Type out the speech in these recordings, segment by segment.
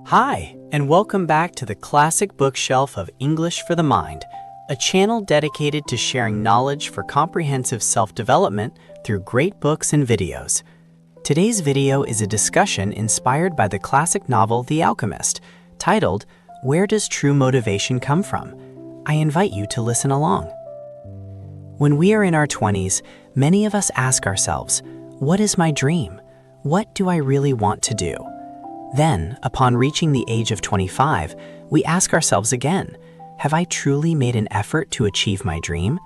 Hi, and welcome back to the Classic Bookshelf of English for the Mind, a channel dedicated to sharing knowledge for comprehensive self-development through great books and videos. Today's video is a discussion inspired by the classic novel The Alchemist, titled, Where Does True Motivation Come From? I invite you to listen along. When we are in our 20s, many of us ask ourselves, what is my dream? What do I really want to do? Then, upon reaching the age of 25, we ask ourselves again, have I truly made an effort to achieve my dream?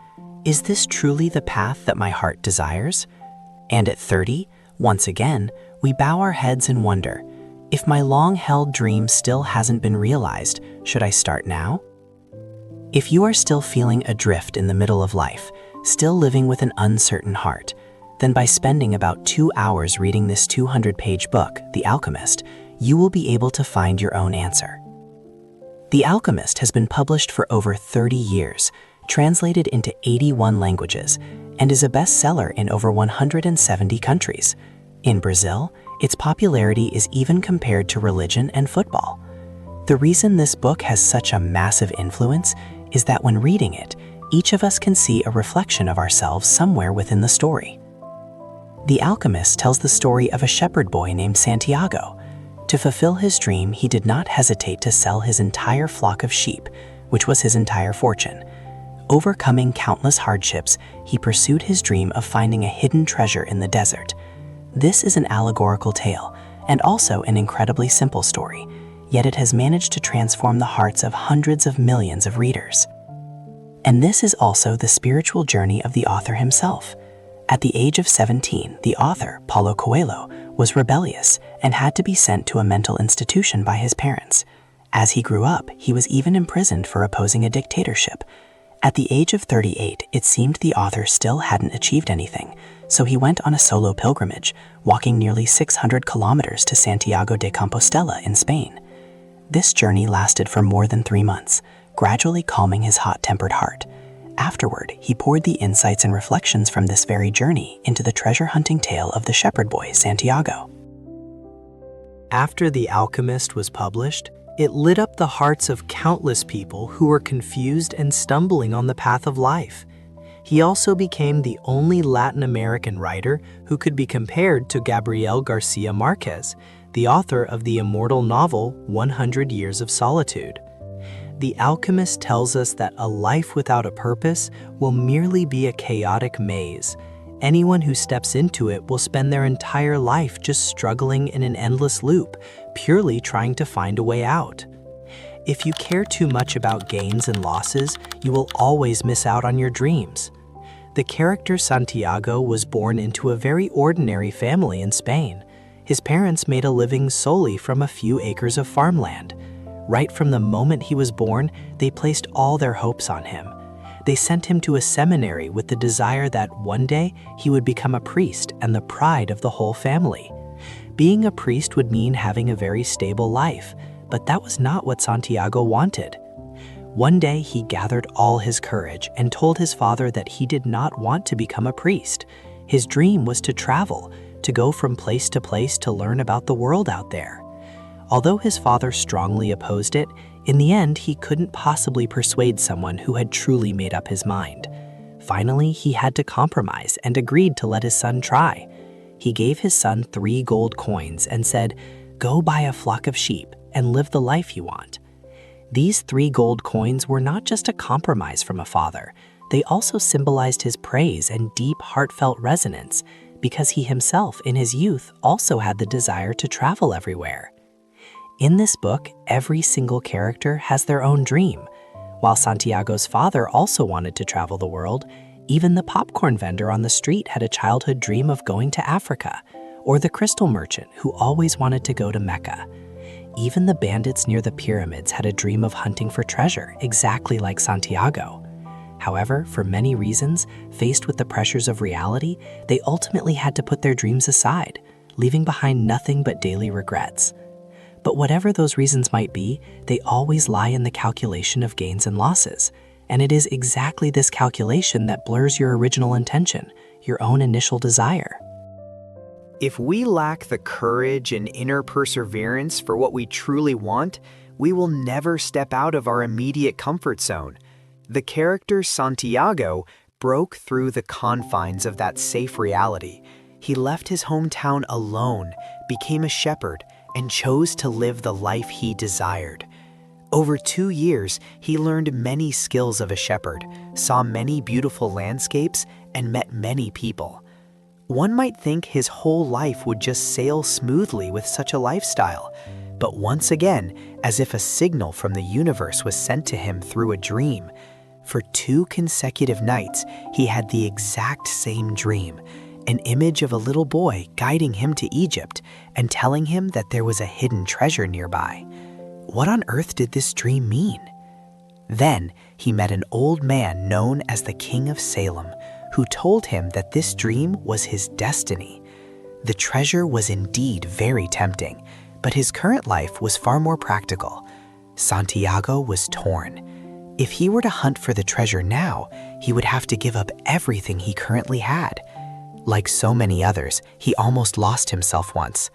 Is this truly the path that my heart desires? And at 30, once again, we bow our heads and wonder, if my long-held dream still hasn't been realized, should I start now? If you are still feeling adrift in the middle of life, still living with an uncertain heart, then by spending about 2 hours reading this 200-page book, The Alchemist, you will be able to find your own answer. The Alchemist has been published for over 30 years, translated into 81 languages, and is a bestseller in over 170 countries. In Brazil, its popularity is even compared to religion and football. The reason this book has such a massive influence is that when reading it, each of us can see a reflection of ourselves somewhere within the story. The Alchemist tells the story of a shepherd boy named Santiago. To fulfill his dream, he did not hesitate to sell his entire flock of sheep, which was his entire fortune. Overcoming countless hardships, he pursued his dream of finding a hidden treasure in the desert. This is an allegorical tale, and also an incredibly simple story, yet it has managed to transform the hearts of hundreds of millions of readers. And this is also the spiritual journey of the author himself. At the age of 17, the author, Paulo Coelho, was rebellious and had to be sent to a mental institution by his parents. As he grew up, he was even imprisoned for opposing a dictatorship. At the age of 38, it seemed the author still hadn't achieved anything, so he went on a solo pilgrimage, walking nearly 600 kilometers to Santiago de Compostela in Spain. This journey lasted for more than 3 months, gradually calming his hot-tempered heart. Afterward, he poured the insights and reflections from this very journey into the treasure-hunting tale of the shepherd boy, Santiago. After The Alchemist was published, it lit up the hearts of countless people who were confused and stumbling on the path of life. He also became the only Latin American writer who could be compared to Gabriel Garcia Marquez, the author of the immortal novel 100 Years of Solitude. The Alchemist tells us that a life without a purpose will merely be a chaotic maze. Anyone who steps into it will spend their entire life just struggling in an endless loop, purely trying to find a way out. If you care too much about gains and losses, you will always miss out on your dreams. The character Santiago was born into a very ordinary family in Spain. His parents made a living solely from a few acres of farmland. Right from the moment he was born, they placed all their hopes on him. They sent him to a seminary with the desire that one day he would become a priest and the pride of the whole family. Being a priest would mean having a very stable life, but that was not what Santiago wanted. One day he gathered all his courage and told his father that he did not want to become a priest. His dream was to travel, to go from place to place to learn about the world out there. Although his father strongly opposed it, in the end he couldn't possibly persuade someone who had truly made up his mind. Finally, he had to compromise and agreed to let his son try. He gave his son 3 gold coins and said, "Go buy a flock of sheep and live the life you want." These 3 gold coins were not just a compromise from a father, they also symbolized his praise and deep heartfelt resonance, because he himself in his youth also had the desire to travel everywhere. In this book, every single character has their own dream. While Santiago's father also wanted to travel the world, even the popcorn vendor on the street had a childhood dream of going to Africa, or the crystal merchant who always wanted to go to Mecca. Even the bandits near the pyramids had a dream of hunting for treasure, exactly like Santiago. However, for many reasons, faced with the pressures of reality, they ultimately had to put their dreams aside, leaving behind nothing but daily regrets. But whatever those reasons might be, they always lie in the calculation of gains and losses. And it is exactly this calculation that blurs your original intention, your own initial desire. If we lack the courage and inner perseverance for what we truly want, we will never step out of our immediate comfort zone. The character Santiago broke through the confines of that safe reality. He left his hometown alone, became a shepherd, and chose to live the life he desired. Over 2 years, he learned many skills of a shepherd, saw many beautiful landscapes, and met many people. One might think his whole life would just sail smoothly with such a lifestyle, but once again, as if a signal from the universe was sent to him through a dream, for 2 consecutive nights, he had the exact same dream, an image of a little boy guiding him to Egypt and telling him that there was a hidden treasure nearby. What on earth did this dream mean? Then he met an old man known as the King of Salem, who told him that this dream was his destiny. The treasure was indeed very tempting, but his current life was far more practical. Santiago was torn. If he were to hunt for the treasure now, he would have to give up everything he currently had. Like so many others, he almost lost himself once.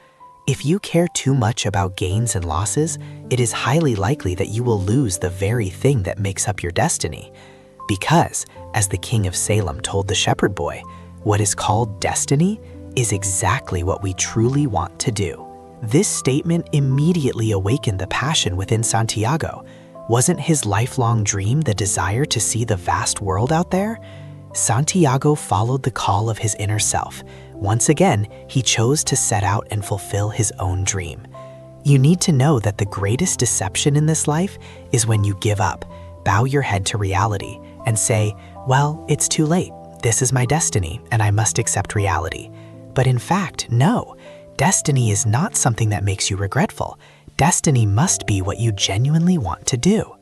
If you care too much about gains and losses, it is highly likely that you will lose the very thing that makes up your destiny. Because, as the King of Salem told the shepherd boy, what is called destiny is exactly what we truly want to do. This statement immediately awakened the passion within Santiago. Wasn't his lifelong dream the desire to see the vast world out there? Santiago followed the call of his inner self. Once again, he chose to set out and fulfill his own dream. You need to know that the greatest deception in this life is when you give up, bow your head to reality, and say, well, it's too late. This is my destiny, and I must accept reality. But in fact, no. Destiny is not something that makes you regretful. Destiny must be what you genuinely want to do.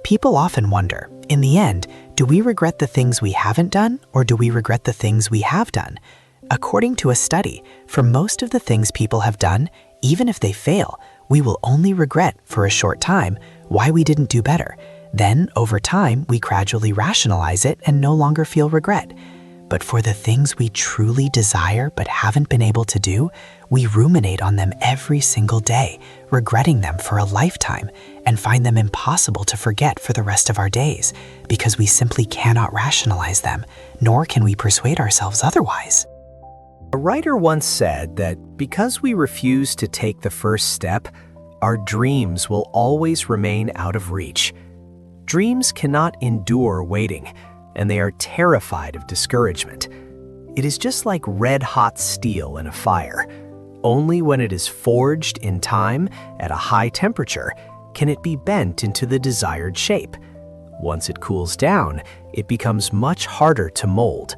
People often wonder, in the end, do we regret the things we haven't done, or do we regret the things we have done? According to a study, for most of the things people have done, even if they fail, we will only regret for a short time why we didn't do better. Then, over time, we gradually rationalize it and no longer feel regret. But for the things we truly desire but haven't been able to do, we ruminate on them every single day, regretting them for a lifetime, and find them impossible to forget for the rest of our days, because we simply cannot rationalize them, nor can we persuade ourselves otherwise. A writer once said that because we refuse to take the first step, our dreams will always remain out of reach. Dreams cannot endure waiting, and they are terrified of discouragement. It is just like red-hot steel in a fire. Only when it is forged in time at a high temperature can it be bent into the desired shape. Once it cools down, it becomes much harder to mold.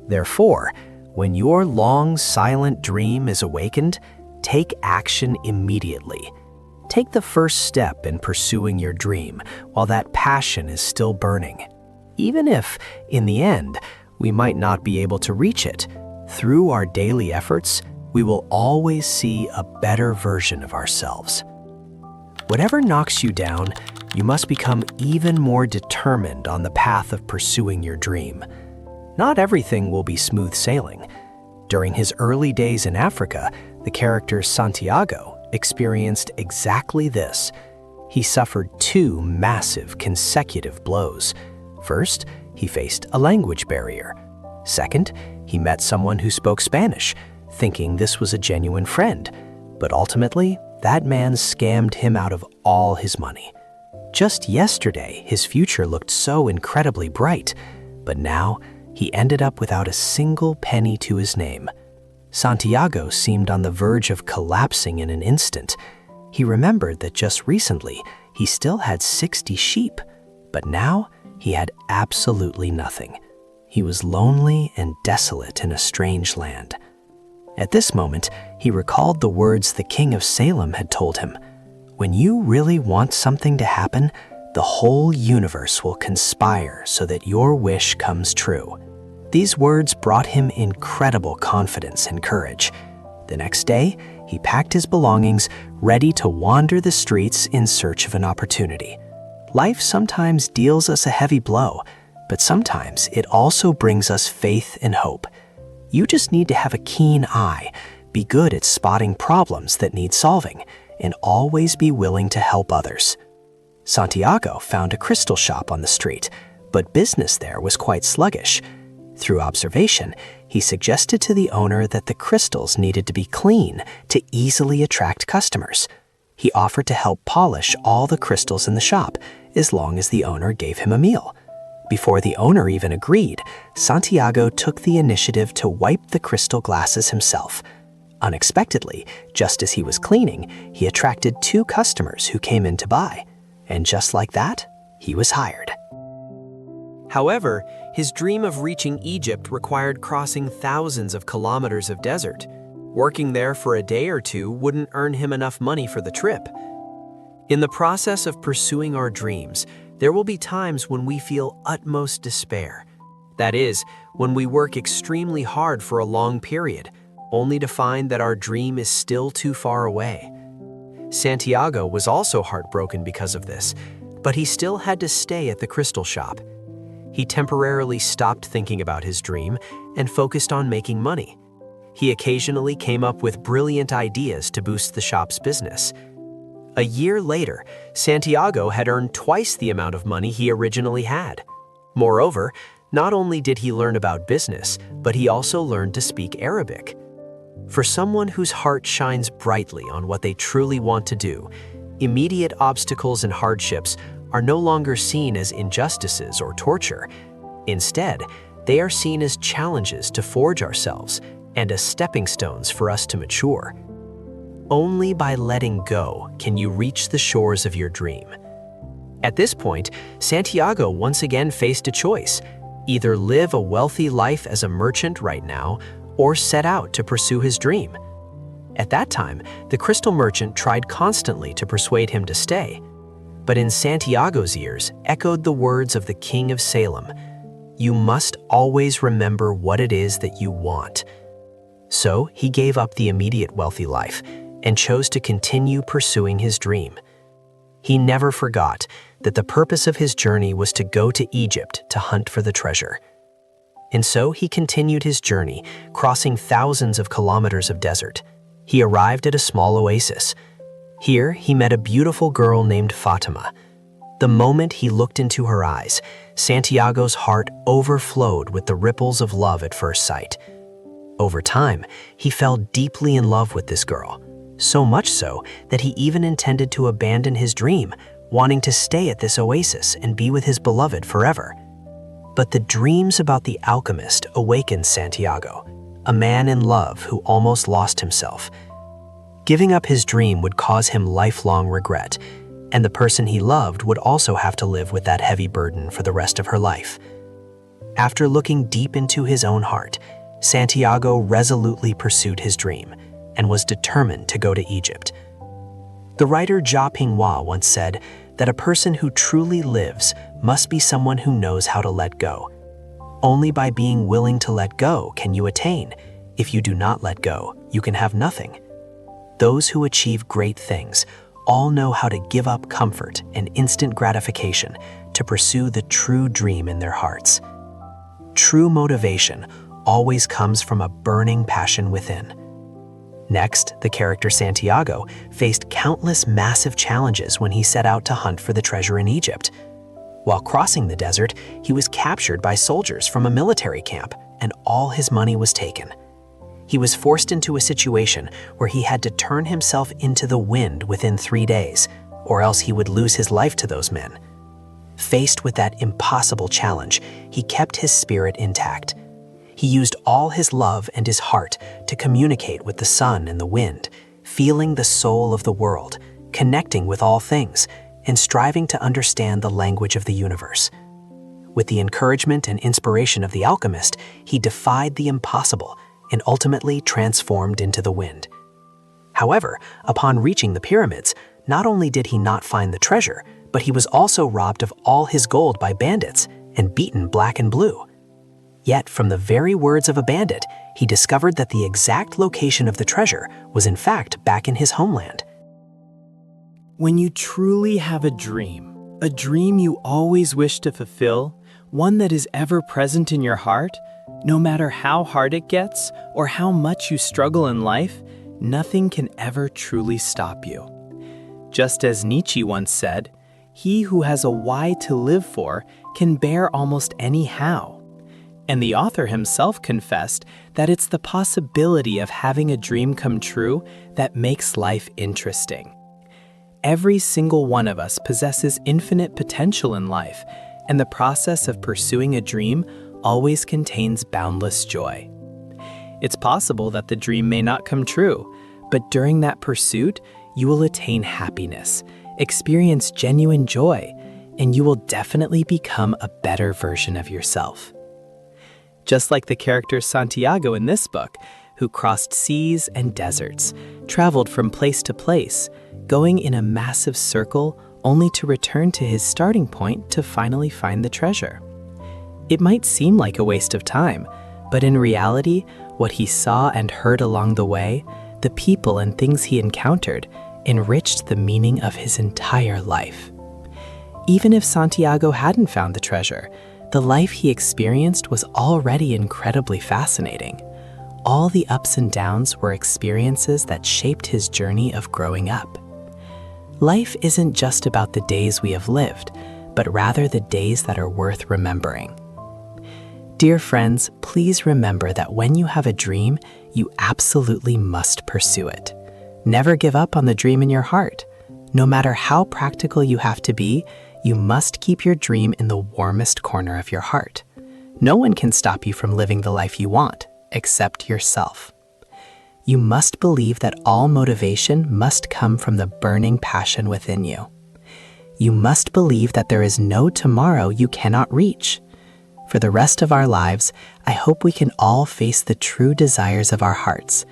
Therefore, when your long, silent dream is awakened, take action immediately. Take the first step in pursuing your dream while that passion is still burning. Even if, in the end, we might not be able to reach it, through our daily efforts, we will always see a better version of ourselves. Whatever knocks you down, you must become even more determined on the path of pursuing your dream. Not everything will be smooth sailing. During his early days in Africa, the character Santiago experienced exactly this. He suffered 2 massive consecutive blows. First, he faced a language barrier. Second, he met someone who spoke Spanish, thinking this was a genuine friend. But ultimately, that man scammed him out of all his money. Just yesterday, his future looked so incredibly bright, but now he ended up without a single penny to his name. Santiago seemed on the verge of collapsing in an instant. He remembered that just recently, he still had 60 sheep, but now he had absolutely nothing. He was lonely and desolate in a strange land. At this moment, he recalled the words the King of Salem had told him. When you really want something to happen, the whole universe will conspire so that your wish comes true. These words brought him incredible confidence and courage. The next day, he packed his belongings, ready to wander the streets in search of an opportunity. Life sometimes deals us a heavy blow, but sometimes it also brings us faith and hope. You just need to have a keen eye, be good at spotting problems that need solving, and always be willing to help others. Santiago found a crystal shop on the street, but business there was quite sluggish. Through observation, he suggested to the owner that the crystals needed to be clean to easily attract customers. He offered to help polish all the crystals in the shop, as long as the owner gave him a meal. Before the owner even agreed, Santiago took the initiative to wipe the crystal glasses himself. Unexpectedly, just as he was cleaning, he attracted 2 customers who came in to buy. And just like that, he was hired. However, his dream of reaching Egypt required crossing thousands of kilometers of desert. Working there for a day or 2 wouldn't earn him enough money for the trip. In the process of pursuing our dreams, there will be times when we feel utmost despair. That is, when we work extremely hard for a long period, only to find that our dream is still too far away. Santiago was also heartbroken because of this, but he still had to stay at the crystal shop. He temporarily stopped thinking about his dream and focused on making money. He occasionally came up with brilliant ideas to boost the shop's business. A year later, Santiago had earned twice the amount of money he originally had. Moreover, not only did he learn about business, but he also learned to speak Arabic. For someone whose heart shines brightly on what they truly want to do, immediate obstacles and hardships are no longer seen as injustices or torture. Instead, they are seen as challenges to forge ourselves and as stepping stones for us to mature. Only by letting go can you reach the shores of your dream. At this point, Santiago once again faced a choice: either live a wealthy life as a merchant right now, or set out to pursue his dream. At that time, the crystal merchant tried constantly to persuade him to stay. But in Santiago's ears echoed the words of the King of Salem: "You must always remember what it is that you want." So he gave up the immediate wealthy life and chose to continue pursuing his dream. He never forgot that the purpose of his journey was to go to Egypt to hunt for the treasure. And so he continued his journey, crossing thousands of kilometers of desert. He arrived at a small oasis. Here, he met a beautiful girl named Fatima. The moment he looked into her eyes, Santiago's heart overflowed with the ripples of love at first sight. Over time, he fell deeply in love with this girl, so much so that he even intended to abandon his dream, wanting to stay at this oasis and be with his beloved forever. But the dreams about the alchemist awakened Santiago, a man in love who almost lost himself. Giving up his dream would cause him lifelong regret, and the person he loved would also have to live with that heavy burden for the rest of her life. After looking deep into his own heart, Santiago resolutely pursued his dream and was determined to go to Egypt. The writer Jia Pinghua once said that a person who truly lives must be someone who knows how to let go. Only by being willing to let go can you attain. If you do not let go, you can have nothing. Those who achieve great things all know how to give up comfort and instant gratification to pursue the true dream in their hearts. True motivation always comes from a burning passion within. Next, the character Santiago faced countless massive challenges when he set out to hunt for the treasure in Egypt. While crossing the desert, he was captured by soldiers from a military camp, and all his money was taken. He was forced into a situation where he had to turn himself into the wind within 3 days, or else he would lose his life to those men. Faced with that impossible challenge, he kept his spirit intact. He used all his love and his heart to communicate with the sun and the wind, feeling the soul of the world, connecting with all things, and striving to understand the language of the universe. With the encouragement and inspiration of the alchemist, he defied the impossible and ultimately transformed into the wind. However, upon reaching the pyramids, not only did he not find the treasure, but he was also robbed of all his gold by bandits and beaten black and blue. Yet, from the very words of a bandit, he discovered that the exact location of the treasure was in fact back in his homeland. When you truly have a dream you always wish to fulfill, one that is ever present in your heart, No matter how hard it gets or how much you struggle in life, nothing can ever truly stop you. Just as Nietzsche once said, "He who has a why to live for can bear almost any how." And the author himself confessed that it's the possibility of having a dream come true that makes life interesting. Every single one of us possesses infinite potential in life, and the process of pursuing a dream always contains boundless joy. It's possible that the dream may not come true, but during that pursuit, you will attain happiness, experience genuine joy, and you will definitely become a better version of yourself. Just like the character Santiago in this book, who crossed seas and deserts, traveled from place to place, going in a massive circle only to return to his starting point to finally find the treasure. It might seem like a waste of time, but in reality, what he saw and heard along the way, the people and things he encountered, enriched the meaning of his entire life. Even if Santiago hadn't found the treasure, the life he experienced was already incredibly fascinating. All the ups and downs were experiences that shaped his journey of growing up. Life isn't just about the days we have lived, but rather the days that are worth remembering. Dear friends, please remember that when you have a dream, you absolutely must pursue it. Never give up on the dream in your heart. No matter how practical you have to be, you must keep your dream in the warmest corner of your heart. No one can stop you from living the life you want, except yourself. You must believe that all motivation must come from the burning passion within you. You must believe that there is no tomorrow you cannot reach. For the rest of our lives, I hope we can all face the true desires of our hearts,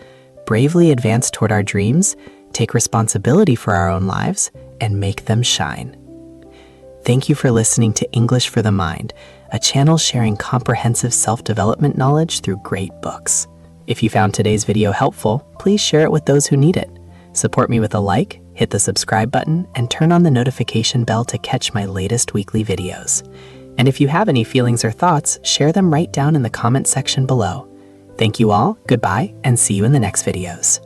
bravely advance toward our dreams, take responsibility for our own lives, and make them shine. Thank you for listening to English for the Mind, a channel sharing comprehensive self-development knowledge through great books. If you found today's video helpful, please share it with those who need it. Support me with a like, hit the subscribe button, and turn on the notification bell to catch my latest weekly videos. And if you have any feelings or thoughts, share them right down in the comment section below. Thank you all, goodbye, and see you in the next videos.